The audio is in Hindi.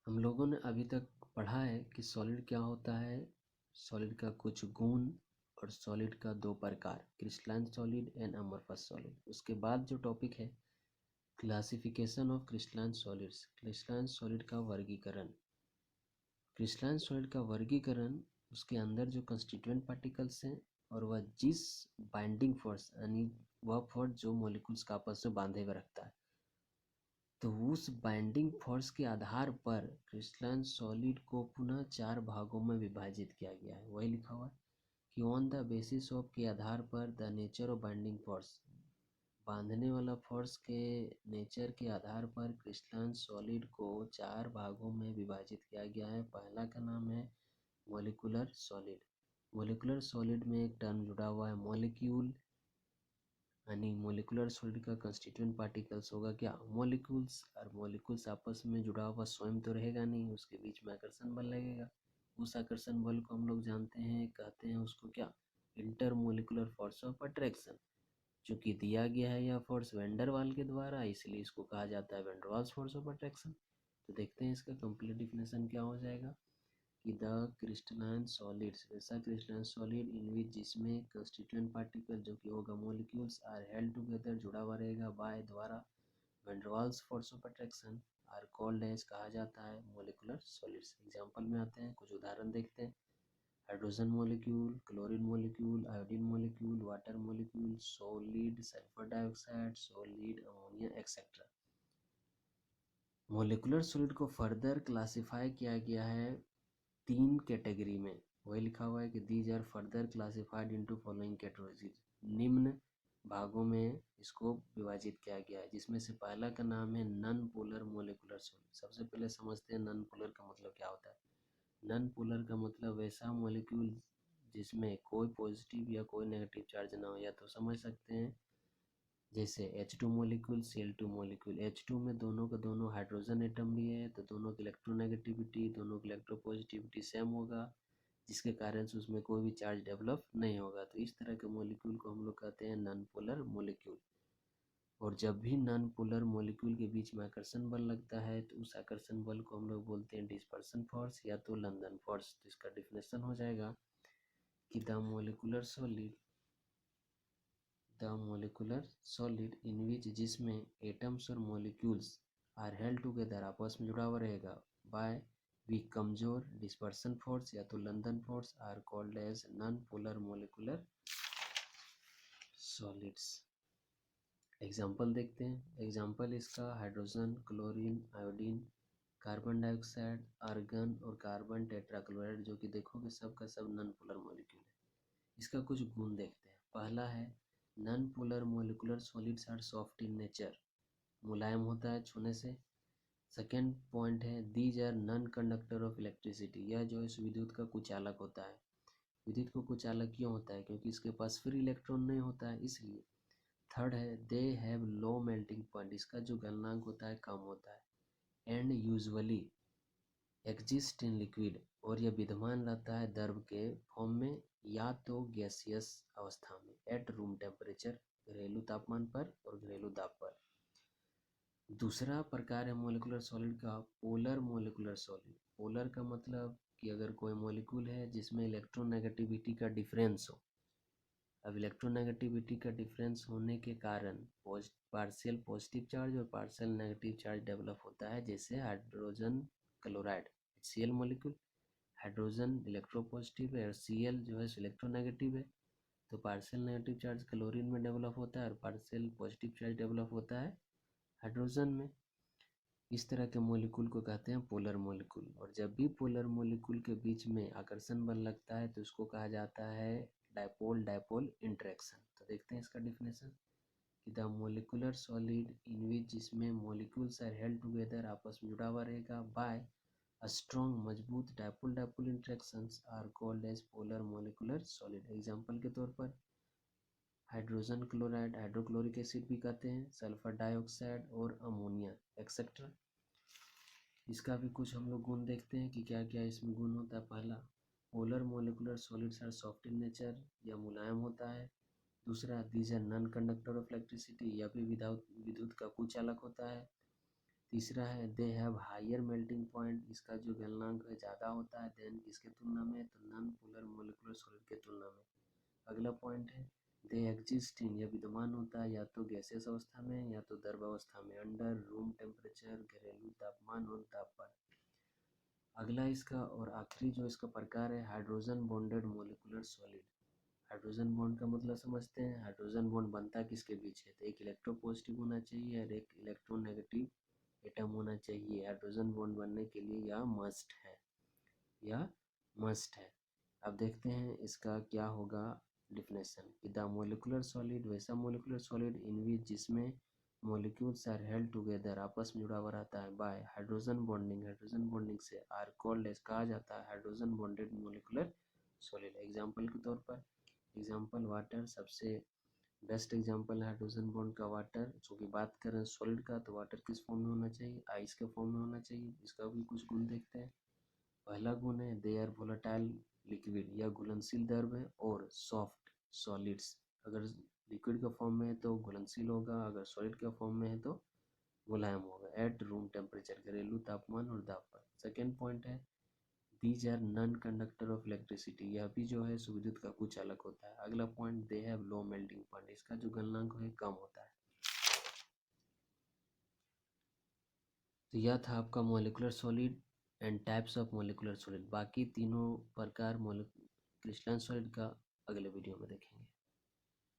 हम लोगों ने अभी तक पढ़ा है कि सॉलिड क्या होता है, सॉलिड का कुछ गुण और सॉलिड का दो प्रकार, क्रिस्टलाइन सॉलिड एंड अमorphous सॉलिड। उसके बाद जो टॉपिक है classification of crystalline solids, crystalline solid का वर्गीकरण। क्रिस्टलाइन सॉलिड का वर्गीकरण उसके अंदर जो कंस्टिट्यूएंट पार्टिकल्स हैं और वह जिस बाइंडिंग फोर्स यानी वह फोर्स जो मॉलिक्यूल्स का आपस में बांधे हुए रखता है, तो उस बाइंडिंग फोर्स के आधार पर क्रिस्टलाइन सॉलिड को पुनः चार भागों में विभाजित किया गया है। वही लिखा हुआ है कि ऑन द बेसिस ऑफ के आधार पर the nature of binding force, बांधने वाला फोर्स के नेचर के आधार पर क्रिस्टलाइन सॉलिड को चार भागों में विभाजित किया गया है। पहला का नाम है मोलिकुलर सॉलिड। मोलिकुलर सॉलिड में एक टर्म जुड़ा हुआ है मॉलिक्यूल, यानी मोलिकुलर सॉलिड का कंस्टिट्यूएंट पार्टिकल्स होगा क्या, मॉलिक्यूल्स। और मॉलिक्यूल्स आपस में जुड़ा हुआ स्वयं तो रहेगा नहीं, उसके बीच में आकर्षण बल लगेगा। उस आकर्षण बल को हम लोग जानते हैं, कहते हैं उसको क्या, inter molecular force of attraction. चूंकि दिया गया है यह फोर्स वेंडर वाल के द्वारा, इसलिए इसको कहा जाता है van der Waals force of attraction. तो देखते हैं इसका कंप्लीट डिफिनेशन क्या हो जाएगा कि द क्रिस्टलाइन सॉलिड्स, वैसा क्रिस्टलाइन सॉलिड इन विच जिसमें कंस्टिट्यूएंट पार्टिकल जो कि होगा मॉलिक्यूल्स आर हेल्ड टुगेदर, जुड़ा हुआ रहेगा बाय द्वारा van der Waals force of attraction, are called as, कहा जाता है मोलिकुलर सॉलिड्स। एग्जांपल में आते हैं, कुछ उदाहरण देखते हैं। Hydrogen molecule, chlorine molecule, iodine molecule, water molecule, solid sulphur dioxide, solid ammonia etcetera. Molecular solid को फर्दर क्लासिफाई किया गया है तीन कैटेगरी में। वही लिखा हुआ है कि these are further classified into following categories, निम्न भागों में इसको विभाजित किया गया है, जिसमें से पहला का नाम है नॉन पोलर मोलिकुलर सॉलिड। सबसे पहले समझते हैं नॉन पोलर का मतलब क्या होता है। नॉन पोलर का मतलब वैसा मॉलिक्यूल जिसमें कोई पॉजिटिव या कोई नेगेटिव चार्ज ना हो, या तो समझ सकते हैं जैसे H2 molecule, Cl2 molecule. H2 में दोनों का दोनों हाइड्रोजन एटम भी है, तो दोनों की इलेक्ट्रोनेगेटिविटी, दोनों की इलेक्ट्रोपॉजिटिविटी सेम होगा, जिसके कारण से उसमें कोई भी चार्ज डेवलप नहीं होगा। तो इस तरह के मॉलिक्यूल को हम लोग कहते हैं नॉन पोलर मॉलिक्यूल। और जब भी नॉन पोलर मॉलिक्यूल के बीच में आकर्षण बल लगता है, तो उस आकर्षण बल को हम लोग बोलते हैं डिस्पर्सन फोर्स या तो लंदन फोर्स। तो इसका डिफिनेशन हो जाएगा कि द मोलिकुलर सॉलिड इन विच जिसमें एटम्स और मॉलिक्यूल्स आर हेल्ड टुगेदर, आपस में जुड़ा हुआ रहेगा बाय वी कमजोर डिस्पर्सन फोर्स या तो London force, are called as non polar molecular solids. Example देखते हैं। एग्जाम्पल इसका hydrogen, chlorine, iodine, carbon dioxide, argon और कार्बन टेट्राक्लोराइड, जो कि देखोगे सब का सब नॉन पोलर मॉलिक्यूल है। इसका कुछ गुण देखते हैं। पहला है non polar molecular solids are soft in nature, मुलायम होता है छूने से। सेकेंड पॉइंट है these are non conductor of electricity, यह जो है विद्युत का कुचालक होता है। विद्युत को कुचालक क्यों होता है, क्योंकि इसके पास फ्री इलेक्ट्रॉन नहीं होता है, इसलिए। थर्ड है they have low melting point, इसका जो गलनांक होता है कम होता है। And usually exist in liquid, और यह विद्यमान रहता है द्रव के फॉर्म में या तो गैसियस अवस्था में, एट रूम टेम्परेचर, घरेलू तापमान पर और घरेलू दाब पर। दूसरा प्रकार है मोलिकुलर सॉलिड का पोलर मोलिकुलर सॉलिड। पोलर का मतलब कि अगर कोई मॉलिक्यूल है जिसमें इलेक्ट्रोनेगेटिविटी का डिफरेंस हो। अब इलेक्ट्रोनेगेटिविटी का डिफरेंस होने के कारण पार्शियल पॉजिटिव चार्ज और पार्शियल नेगेटिव चार्ज डेवलप होता है, जैसे hydrogen chloride HCl molecule. Hydrogen electropositive है और Cl जो है इलेक्ट्रोनेगेटिव है, तो पार्शियल नेगेटिव चार्ज क्लोरीन में डेवलप होता है और पार्शियल पॉजिटिव चार्ज डेवलप होता है हाइड्रोजन में। इस तरह के मॉलिक्यूल को कहते हैं पोलर मॉलिक्यूल। और जब भी पोलर मॉलिक्यूल के बीच में आकर्षण बल लगता है, तो उसको कहा जाता है डायपोल डायपोल इंटरेक्शन। तो देखते हैं इसका डिफिनेशन कि द मोलिकुलर सॉलिड इन विच जिसमें मॉलिक्यूल्स आर हेल्ड टुगेदर, आपस में जुड़ा हुआ रहेगा बाय अ स्ट्रॉन्ग मजबूत dipole dipole interactions, are called as polar molecular solid. Example के तौर पर हाइड्रोजन क्लोराइड, हाइड्रोक्लोरिक एसिड भी कहते हैं, सल्फर डाइऑक्साइड और अमोनिया एक्सेट्रा। इसका भी कुछ हम लोग गुण देखते हैं कि क्या क्या इसमें गुण होता है। पहला, polar molecular solids are soft in nature, यह मुलायम होता है। दूसरा, these are non conductor of electricity, यह भी विद्युत का कुचालक होता है। तीसरा है they have higher melting point, इसका जो गलनांक है ज़्यादा होता है देन किसके तुलना में, तो नॉन पोलर मोलिकुलर सॉलिड के तुलना में। अगला पॉइंट है दे एग्जिस्ट इन, यह विद्यमान होता है या तो गैसियस अवस्था में या तो द्रव अवस्था में, अंडर रूम टेम्परेचर, घरेलू तापमान और तापमान। अगला इसका और आखिरी जो इसका प्रकार है hydrogen bonded molecular solid. Hydrogen bond का मतलब समझते हैं, हाइड्रोजन बॉन्ड बनता किसके बीच है, तो एक इलेक्ट्रोपॉजिटिव होना चाहिए और एक इलेक्ट्रोनेगेटिव एटम होना चाहिए। हाइड्रोजन बॉन्ड बनने के लिए यह मस्ट है, यह मस्ट है। अब देखते हैं इसका क्या होगा डिफिनेशन कि द मोलिकुलर सॉलिड वैसा मोलिकुलर सॉलिड इन विच जिसमें मोलिक्यूल्स आर हेल्ड टुगेदर आपस में जुड़ा हुआ रहता है bye hydrogen bonding, hydrogen bonding से आर कॉल्ड कहा जाता है hydrogen bonded molecular solid. Example के तौर पर एग्जाम्पल वाटर सबसे बेस्ट एग्जाम्पल है हाइड्रोजन बॉन्ड का वाटर। जो कि बात करें सॉलिड का तो वाटर किस फॉर्म में होना चाहिए, आइस के फॉर्म में होना चाहिए। इसका भी कुछ गुण देखते हैं। पहला गुण है दे आर वोलेटाइल लिक्विड, यह घुलनशील द्रव है और सॉफ्ट सॉलिड्स, अगर लिक्विड के फॉर्म में है तो घुलनशील होगा, अगर सॉलिड के फॉर्म में है तो मुलायम होगा। एट रूम टेम्परेचर, घरेलू तापमान और दाब पर। सेकेंड पॉइंट है these are non conductor of electricity, यह भी जो है विद्युत का कुछ अलग होता है। अगला point they have low melting point, इसका जो गलनांक है कम होता है। तो यह था आपका molecular solid and types of molecular solid. बाकी तीनों प्रकार क्रिस्टलन सॉलिड का अगले वीडियो में देखेंगे।